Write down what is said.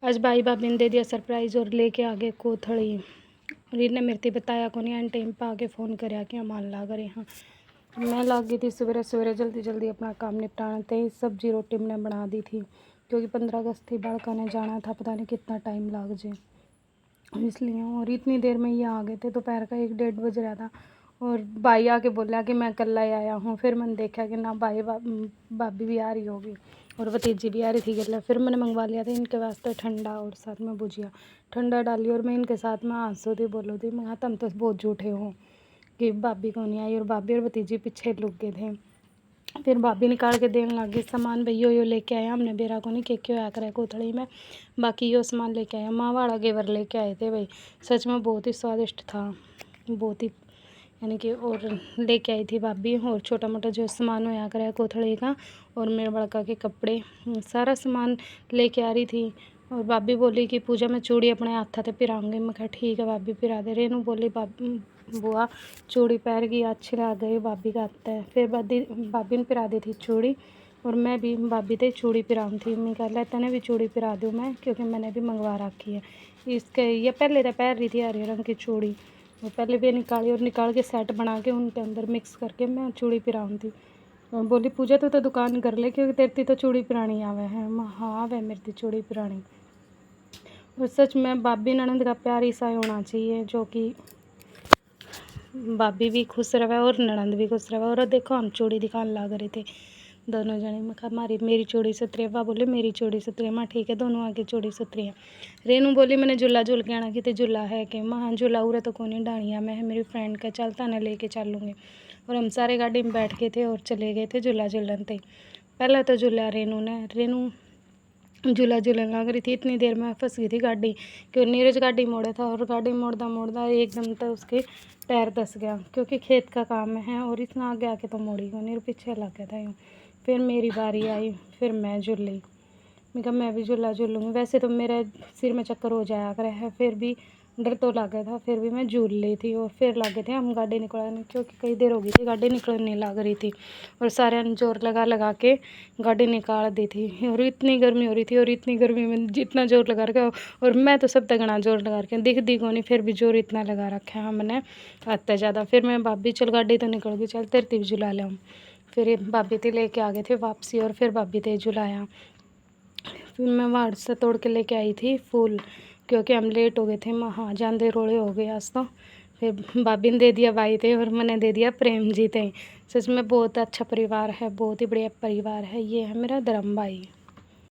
आज भाई भाभी ने दे दिया सरप्राइज़ और लेके आ गए कोथड़ी। रीत ने मेरे बताया को नहीं, एंड टाइम पर आके फ़ोन कराया कि मान ला कर यहाँ मैं लग गई थी सवेरे सवेरे जल्दी जल्दी अपना काम निपटाना थे। सब्जी रोटी मैंने बना दी थी क्योंकि 15 अगस्त थी, बड़का ने जाना था, पता नहीं कितना टाइम लग जाए इसलिए। और इतनी देर में ये आ गए थे, दोपहर का 1-1:30 बज रहा था और भाई आके बोला कि मैं कल ही आया हूँ। फिर मैंने देखा कि ना भाई भाभी भी आ रही होगी और भतीजी भी आ रही थी गला। फिर मैंने मंगवा लिया था इनके वास्ते ठंडा और साथ में भुजिया। ठंडा डाली और मैं इनके साथ में हंसो थी, बोलो थी, मैं तुम तो बहुत झूठे हो कि भाभी को नहीं आई। और भाभी और भतीजी पीछे लुक गए थे। फिर भाभी निकाल के देने लगी सामान, भाई यो लेके आया हमने बेरा को नहीं के क्यों आया करे कोथड़ी में, बाकी यो सामान लेके आया। माँ वाला घेवर लेके आए थे भाई, सच में बहुत ही स्वादिष्ट था, बहुत ही यानी कि। और लेके आई थी भाभी और छोटा मोटा जो सामान होया करे कोथड़ी का और मेरे बड़का के कपड़े, सारा सामान लेके आ रही थी। और भाभी बोली कि पूजा मैं चूड़ी अपने हाथा ते पिराऊंगी। मैं कहा ठीक है भाभी पिरा दे। रेनू बोली बुआ चूड़ी पहन की अच्छी लग गई भाभी का आता है। फिर भाभी ने पिरा दी थी चूड़ी और मैं भी भाभी ते चूड़ी पिराऊँ थी। मैं कहा तने भी चूड़ी पिरा दूँ मैं, क्योंकि मैंने भी मंगवा रखी है इसके। ये पहले तो पहन रही थी हरे रंग की चूड़ी, वो पहले भी निकाली और निकाल के सेट बना के उनके अंदर मिक्स करके मैं चूड़ी पिराऊँ थी। और बोली पूजा तो दुकान कर ले क्योंकि तेरी तो चूड़ी पिरानी आवे है। मैं हाँ वे मेरी चूड़ी पिरानी। और सच में भाभी ननद का प्यार ऐसा होना चाहिए जो कि भाभी भी खुश रहे और ननद भी खुश रहे। और देखो हम चूड़ी दिखाने लग रहे थे दोनों जने। मैं कहा मेरी चूड़ी सुतरी है, बोले मेरी चूड़ी सुतरी है। मैं ठीक है दोनों आगे चूड़ी सुतरी है। रेनू बोली मैंने झूला झूल के आना कि ते झूला है कि मैं हाँ झूला उरे तो कौन डाणिया मैं है मेरी फ्रेंड का, चलता ना लेके चलूँगी। और हम सारे गाड़ी में बैठ गए थे और चले गए थे झूला झूलन थे। पहले तो झूला रेनू झूला झूलन लग रही थी, इतनी देर में फंस गई थी गाड़ी क्योंकि नीरज गाड़ी मोड़ा था और गाड़ी मोड़दा एकदम तो उसके टायर दस गया क्योंकि खेत का काम है और इतना आगे आके तो मोड़ी को नहीं, पीछे लग गया था यूँ। फिर मेरी बारी आई, फिर मैं झूली। मैं कहा मैं भी झूला झूलूँगी। वैसे तो मेरे सिर में चक्कर हो जाया करे है, फिर भी डर तो लग गया था, फिर भी मैं झूल ली थी। और फिर लगे थे हम गाड़ी निकलने क्योंकि कई देर हो गई थी गाड़ी निकलने लग रही थी और सारे जोर लगा के गाड़ी निकाल दी थी। और इतनी गर्मी हो रही थी और इतनी गर्मी में जितना जोर लगा रखा, और मैं तो सब तक घना जोर लगा रखे दिख को नहीं, फिर भी जोर इतना लगा रखा है हमने आता ज़्यादा। फिर मैं भाभी चल गाड़ी तो निकल गई, चल तेरे भी झुला ले हम। फिर भाभी ते लेके आ गए थे वापसी और फिर भाभी ते झुलाया। फिर मैं वहाँ से तोड़ के लेके आई थी फूल क्योंकि हम लेट हो गए थे, हाँ जानते रोड़े हो गए आज तो। फिर भाभी ने दे दिया भाई थे और मैंने दे दिया प्रेम जी थे। सच में बहुत अच्छा परिवार है, बहुत ही बढ़िया परिवार है। ये है मेरा धर्म भाई।